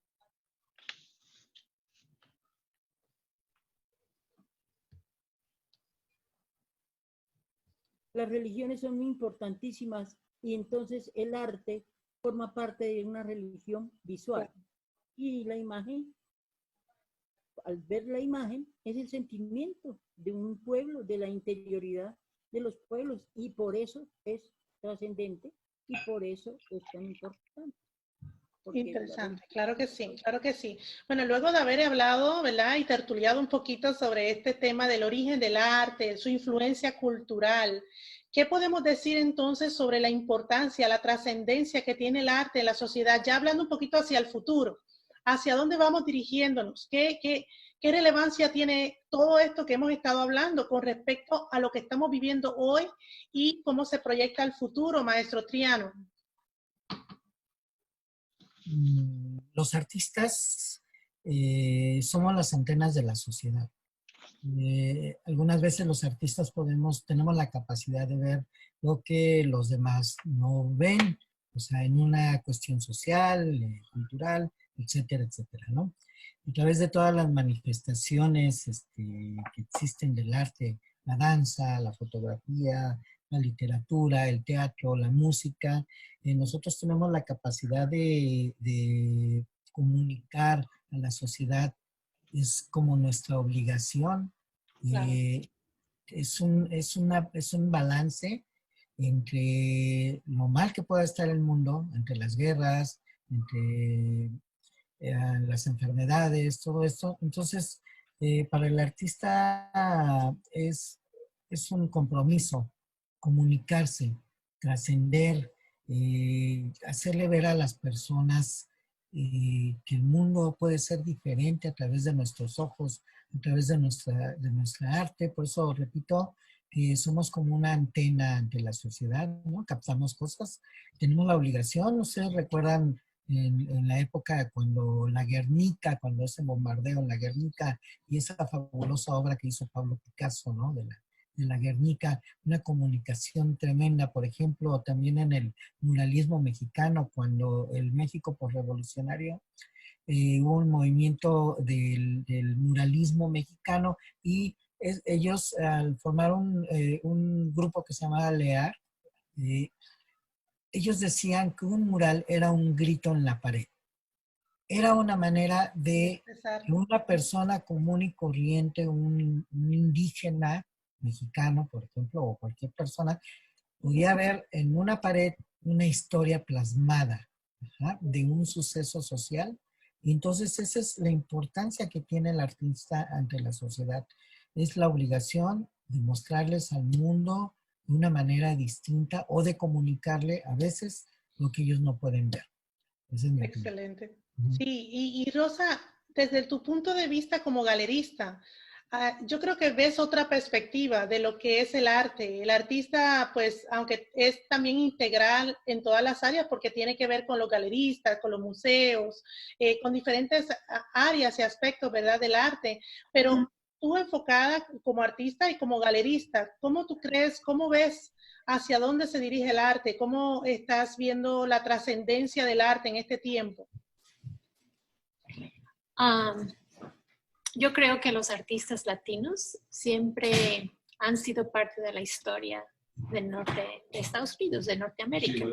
Las religiones son muy importantísimas y entonces el arte forma parte de una religión visual. Y la imagen, al ver la imagen, es el sentimiento de un pueblo, de la interioridad de los pueblos, y por eso es trascendente y por eso es tan importante. Interesante, claro que sí, claro que sí. Bueno, luego de haber hablado, ¿verdad? Y tertuliado un poquito sobre este tema del origen del arte, su influencia cultural, ¿qué podemos decir entonces sobre la importancia, la trascendencia que tiene el arte en la sociedad? Ya hablando un poquito hacia el futuro, ¿hacia dónde vamos dirigiéndonos? ¿Qué relevancia tiene todo esto que hemos estado hablando con respecto a lo que estamos viviendo hoy y cómo se proyecta el futuro, maestro Triano? los artistas somos las antenas de la sociedad. Algunas veces los artistas tenemos la capacidad de ver lo que los demás no ven, o sea, en una cuestión social, cultural, etcétera, etcétera, ¿no? A través de todas las manifestaciones que existen del arte, la danza, la fotografía, la literatura, el teatro, la música, nosotros tenemos la capacidad de comunicar a la sociedad. Es como nuestra obligación. Claro. Es un balance entre lo mal que pueda estar el mundo, entre las guerras, entre las enfermedades, todo esto. Entonces, para el artista es un compromiso comunicarse, trascender, hacerle ver a las personas que el mundo puede ser diferente a través de nuestros ojos, a través de nuestra arte. Por eso repito que somos como una antena ante la sociedad, ¿no? Captamos cosas, tenemos la obligación. Ustedes recuerdan en la época cuando la Guernica, cuando ese bombardeo en la Guernica y esa fabulosa obra que hizo Pablo Picasso, ¿no? De la Guernica, una comunicación tremenda. Por ejemplo, también en el muralismo mexicano, cuando el México posrevolucionario, hubo un movimiento del muralismo mexicano y ellos al formar un grupo que se llamaba LEAR, ellos decían que un mural era un grito en la pared. Era una manera de que una persona común y corriente, un indígena mexicano, por ejemplo, o cualquier persona, podía ver en una pared una historia plasmada, ¿ajá?, de un suceso social. Y entonces esa es la importancia que tiene el artista ante la sociedad. Es la obligación de mostrarles al mundo de una manera distinta o de comunicarle a veces lo que ellos no pueden ver. Esa es mi opinión. Excelente. Sí, y Rosa, desde tu punto de vista como galerista, yo creo que ves otra perspectiva de lo que es el arte. El artista, pues, aunque es también integral en todas las áreas, porque tiene que ver con los galeristas, con los museos, con diferentes áreas y aspectos, ¿verdad?, del arte. Pero tú enfocada como artista y como galerista, ¿cómo tú crees, cómo ves hacia dónde se dirige el arte? ¿Cómo estás viendo la trascendencia del arte en este tiempo? Yo creo que los artistas latinos siempre han sido parte de la historia del norte de Estados Unidos, de Norteamérica.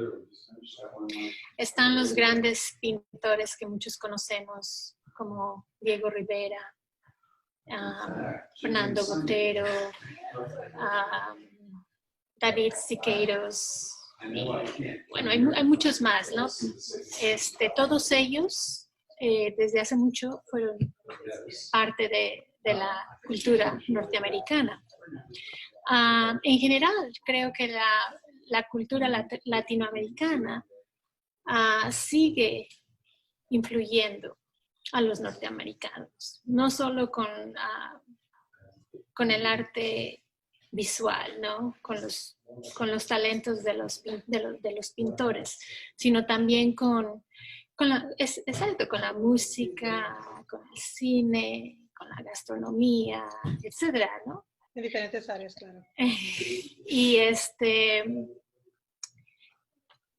Están los grandes pintores que muchos conocemos, como Diego Rivera, Fernando Botero, David Siqueiros, y, bueno, hay muchos más, ¿no? Todos ellos desde hace mucho fueron parte de la cultura norteamericana. En general, creo que la cultura latinoamericana sigue influyendo a los norteamericanos, no solo con el arte visual, ¿no?, con los talentos de los pintores, sino también con la música, con el cine, con la gastronomía, etcétera, ¿no? En diferentes áreas, claro.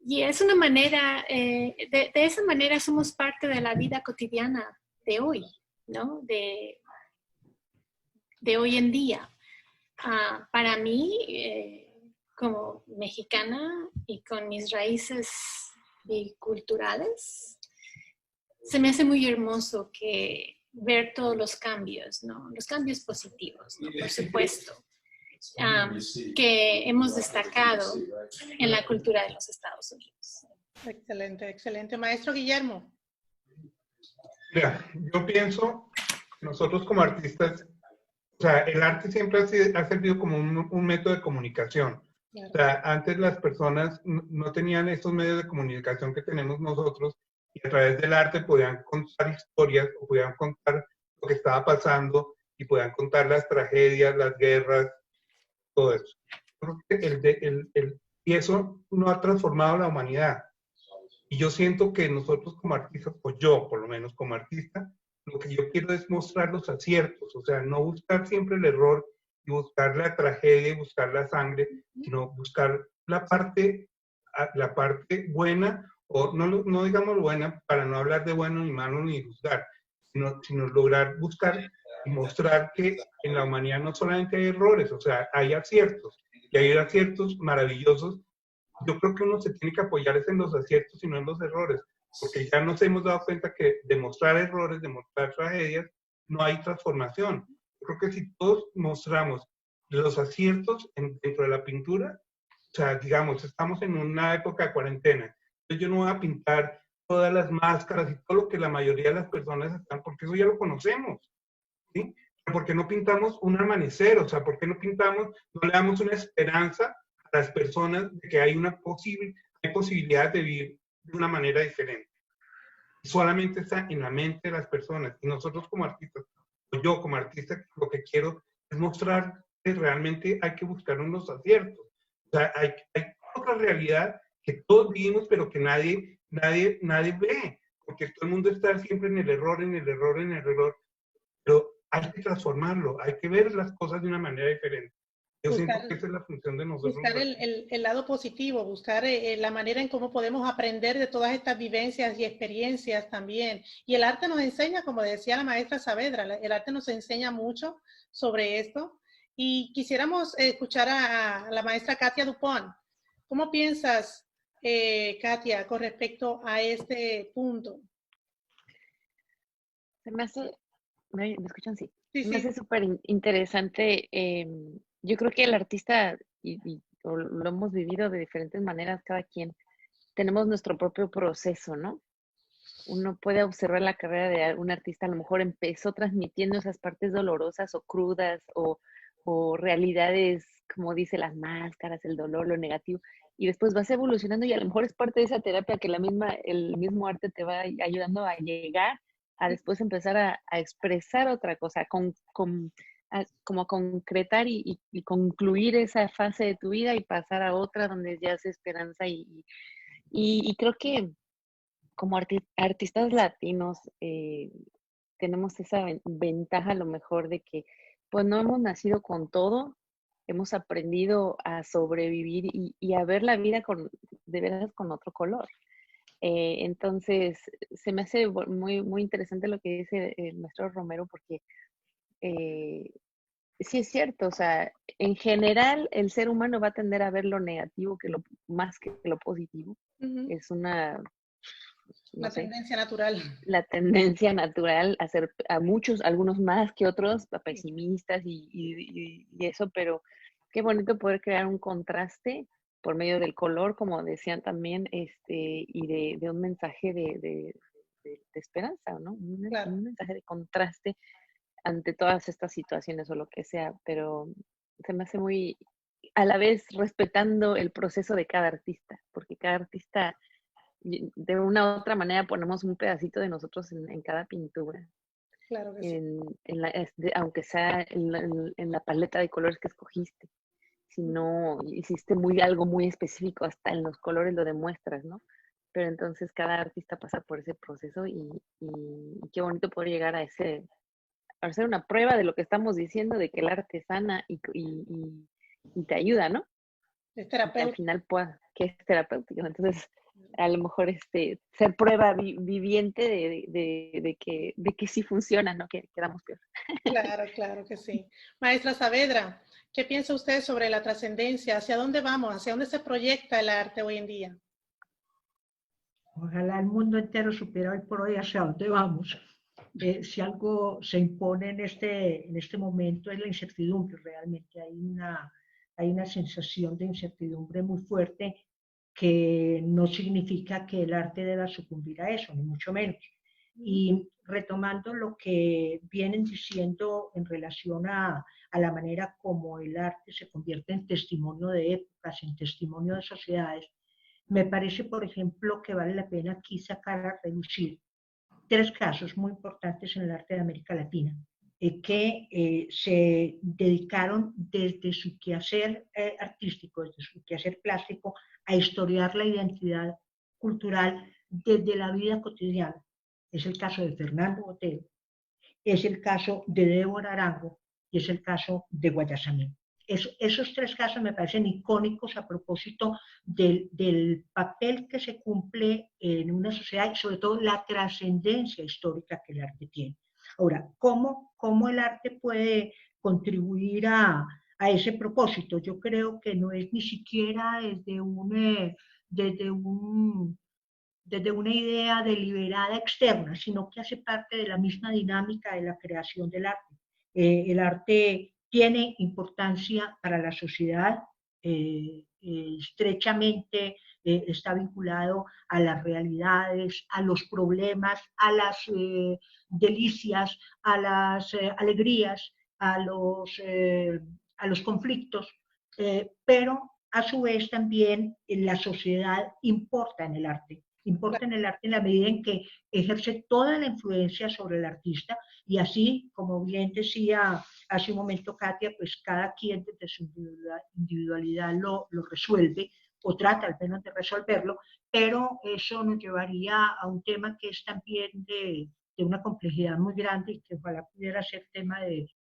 Y es una manera, de esa manera somos parte de la vida cotidiana de hoy, ¿no? De hoy en día. Para mí, como mexicana y con mis raíces biculturales, se me hace muy hermoso ver todos los cambios, ¿no? Los cambios positivos, ¿no?, por supuesto, que hemos destacado en la cultura de los Estados Unidos. Excelente, excelente. Maestro Guillermo. Mira, yo pienso, nosotros como artistas, o sea, el arte siempre ha servido como un método de comunicación. Claro. O sea, antes las personas no tenían estos medios de comunicación que tenemos nosotros y a través del arte podían contar historias o podían contar lo que estaba pasando y podían contar las tragedias, las guerras, todo eso. Creo que y eso no ha transformado la humanidad. Y yo siento que nosotros como artistas, o yo por lo menos como artista, lo que yo quiero es mostrar los aciertos, o sea, no buscar siempre el error y buscar la tragedia y buscar la sangre, sino buscar la parte buena, o no digamos buena, para no hablar de bueno ni malo ni juzgar, sino lograr buscar y mostrar que en la humanidad no solamente hay errores, o sea, hay aciertos, y hay aciertos maravillosos. Yo creo que uno se tiene que apoyar es en los aciertos y no en los errores, porque ya nos hemos dado cuenta que demostrar errores, demostrar tragedias, no hay transformación. Yo creo que si todos mostramos los aciertos dentro de la pintura, o sea, digamos, estamos en una época de cuarentena, entonces yo no voy a pintar todas las máscaras y todo lo que la mayoría de las personas están, porque eso ya lo conocemos, ¿sí? ¿Por qué no pintamos un amanecer? O sea, ¿por qué no pintamos, no le damos una esperanza a las personas de que hay posibilidad de vivir de una manera diferente? Solamente está en la mente de las personas. Y nosotros como artistas, o yo como artista, lo que quiero es mostrar que realmente hay que buscar unos aciertos. O sea, hay otra realidad que todos vivimos, pero que nadie ve. Porque todo el mundo está siempre en el error, en el error, en el error. Pero hay que transformarlo, hay que ver las cosas de una manera diferente. Yo siento que esa es la función de nosotros. Buscar el lado positivo, buscar la manera en cómo podemos aprender de todas estas vivencias y experiencias también. Y el arte nos enseña, como decía la maestra Saavedra, el arte nos enseña mucho sobre esto. Y quisiéramos escuchar a la maestra Katia Dupont. ¿Cómo piensas, Katia, con respecto a este punto? Se me hace, ¿me escuchan? Sí. Sí, Me sí. hace súper interesante. Yo creo que el artista, o lo hemos vivido de diferentes maneras cada quien, tenemos nuestro propio proceso, ¿no? Uno puede observar la carrera de un artista, a lo mejor empezó transmitiendo esas partes dolorosas o crudas o realidades, como dice, las máscaras, el dolor, lo negativo, y después vas evolucionando y a lo mejor es parte de esa terapia que el mismo arte te va ayudando a llegar a después empezar a expresar otra cosa, como concretar y concluir esa fase de tu vida y pasar a otra donde ya es esperanza y creo que como artistas latinos tenemos esa ventaja a lo mejor de que pues no hemos nacido con todo, hemos aprendido a sobrevivir y a ver la vida de veras con otro color. Entonces, se me hace muy, muy interesante lo que dice el maestro Romero porque sí es cierto, o sea, en general el ser humano va a tender a ver lo negativo más que lo positivo. Es una tendencia natural. La tendencia natural a ser algunos más que otros, pesimistas y eso, pero qué bonito poder crear un contraste por medio del color, como decían también, y de un mensaje de esperanza, ¿no? Claro. Un mensaje de contraste ante todas estas situaciones o lo que sea, pero se me hace muy, a la vez respetando el proceso de cada artista, porque cada artista de una u otra manera ponemos un pedacito de nosotros en cada pintura. Claro que sí. Aunque sea en la paleta de colores que escogiste. Si no hiciste algo muy específico, hasta en los colores lo demuestras, ¿no? Pero entonces cada artista pasa por ese proceso y qué bonito poder llegar a hacer una prueba de lo que estamos diciendo, de que el arte sana y te ayuda, ¿no? Es terapéutico. Al final, que es terapéutico. Entonces, a lo mejor ser prueba viviente de que sí funciona, ¿no? Que quedamos peor. Claro que sí. Maestra Saavedra, ¿qué piensa usted sobre la trascendencia? ¿Hacia dónde vamos? ¿Hacia dónde se proyecta el arte hoy en día? Ojalá el mundo entero supiera hoy por hoy hacia dónde vamos. Si algo se impone en este momento es la incertidumbre. Realmente hay una sensación de incertidumbre muy fuerte que no significa que el arte deba sucumbir a eso, ni mucho menos. Y retomando lo que vienen diciendo en relación a la manera como el arte se convierte en testimonio de épocas, en testimonio de sociedades, me parece, por ejemplo, que vale la pena aquí sacar a relucir 3 casos muy importantes en el arte de América Latina, que se dedicaron desde su quehacer artístico, desde su quehacer plástico, a historiar la identidad cultural desde la vida cotidiana. Es el caso de Fernando Botero, es el caso de Débora Arango y es el caso de Guayasamín. Esos tres casos me parecen icónicos a propósito del papel que se cumple en una sociedad y sobre todo la trascendencia histórica que el arte tiene. Ahora, ¿cómo el arte puede contribuir a ese propósito? Yo creo que no es ni siquiera desde una idea deliberada externa, sino que hace parte de la misma dinámica de la creación del arte. El arte tiene importancia para la sociedad, estrechamente está vinculado a las realidades, a los problemas, a las delicias, a las alegrías, a los conflictos, pero a su vez también la sociedad importa en el arte. Importa en el arte en la medida en que ejerce toda la influencia sobre el artista y así, como bien decía hace un momento Katia, pues cada quien desde su individualidad lo resuelve o trata al menos de resolverlo, pero eso nos llevaría a un tema que es también de una complejidad muy grande y que ojalá pudiera ser tema de